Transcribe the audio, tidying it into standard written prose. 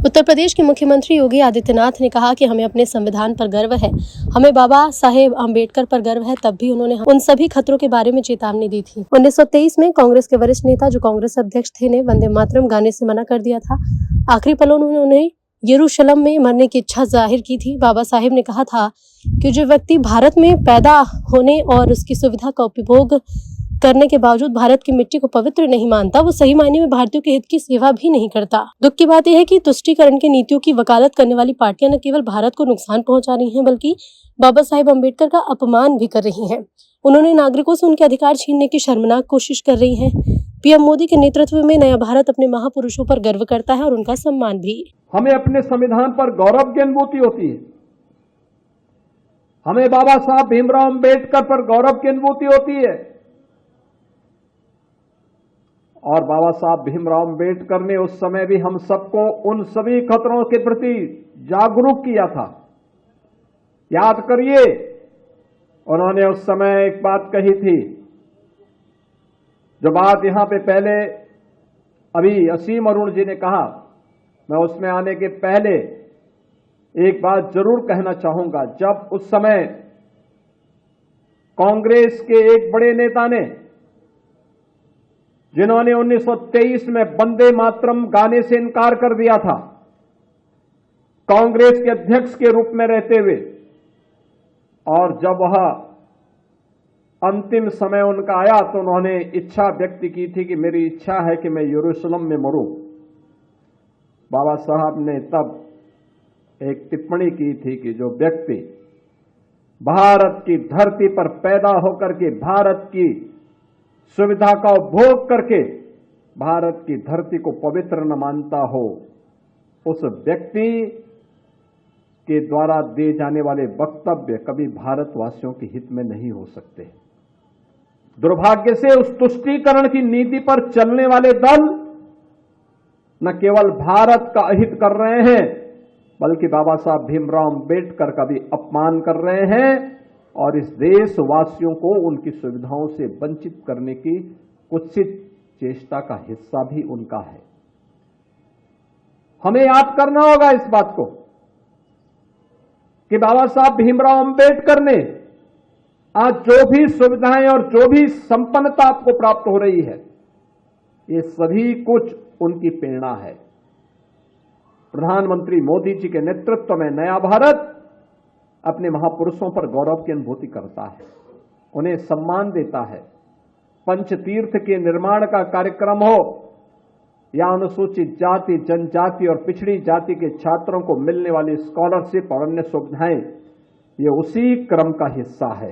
उत्तर प्रदेश के मुख्यमंत्री योगी आदित्यनाथ ने कहा कि हमें अपने संविधान पर गर्व है। हमें बाबा साहेब अम्बेडकर पर गर्व है। तब भी उन्होंने उन सभी खतरों के बारे में चेतावनी दी थी। 1923 में कांग्रेस के वरिष्ठ नेता, जो कांग्रेस अध्यक्ष थे, ने वंदे मातरम गाने से मना कर दिया था। आखिरी पलों में उन्हें यरूशलेम में मरने की इच्छा जाहिर की थी। बाबा साहेब ने कहा था कि जो व्यक्ति भारत में पैदा होने और उसकी सुविधा का उपभोग करने के बावजूद भारत की मिट्टी को पवित्र नहीं मानता, वो सही मायने में भारतीयों के हित की सेवा भी नहीं करता। दुख की बात यह है कि तुष्टीकरण की नीतियों की वकालत करने वाली पार्टियां न केवल भारत को नुकसान पहुंचा रही हैं, बल्कि बाबा साहेब अम्बेडकर का अपमान भी कर रही हैं। उन्होंने नागरिकों से उनके अधिकार छीनने की शर्मनाक कोशिश कर रही हैं। पीएम मोदी के नेतृत्व में नया भारत अपने महापुरुषों पर गर्व करता है और उनका सम्मान भी। हमें अपने संविधान पर गौरव की अनुभूति होती है। हमें बाबा साहब भीमराव अम्बेडकर पर गौरव की अनुभूति होती है। और बाबा साहब भीमराव अम्बेडकर ने उस समय भी हम सबको उन सभी खतरों के प्रति जागरूक किया था। याद करिए, उन्होंने उस समय एक बात कही थी, जो बात यहां पे पहले अभी असीम अरुण जी ने कहा, मैं उसमें आने के पहले एक बात जरूर कहना चाहूंगा। जब उस समय कांग्रेस के एक बड़े नेता ने, जिन्होंने 1923 में वंदे मातरम गाने से इनकार कर दिया था, कांग्रेस के अध्यक्ष के रूप में रहते हुए, और जब वह अंतिम समय उनका आया तो उन्होंने इच्छा व्यक्त की थी कि मेरी इच्छा है कि मैं यरूशलेम में मरूं। बाबा साहब ने तब एक टिप्पणी की थी कि जो व्यक्ति भारत की धरती पर पैदा होकर के भारत की सुविधा का उपभोग करके भारत की धरती को पवित्र न मानता हो, उस व्यक्ति के द्वारा दिए जाने वाले वक्तव्य कभी भारतवासियों के हित में नहीं हो सकते। दुर्भाग्य से उस तुष्टीकरण की नीति पर चलने वाले दल न केवल भारत का अहित कर रहे हैं, बल्कि बाबा साहब भीमराव अम्बेडकर का भी अपमान कर रहे हैं और इस देशवासियों को उनकी सुविधाओं से वंचित करने की कुत्सित चेष्टा का हिस्सा भी उनका है। हमें याद करना होगा इस बात को कि बाबा साहब भीमराव अम्बेडकर ने आज जो भी सुविधाएं और जो भी संपन्नता आपको प्राप्त हो रही है, ये सभी कुछ उनकी प्रेरणा है। प्रधानमंत्री मोदी जी के नेतृत्व में नया भारत अपने महापुरुषों पर गौरव की अनुभूति करता है, उन्हें सम्मान देता है। पंचतीर्थ के निर्माण का कार्यक्रम हो या अनुसूचित जाति, जनजाति और पिछड़ी जाति के छात्रों को मिलने वाली स्कॉलरशिप और अन्य सुविधाएं, ये उसी क्रम का हिस्सा है।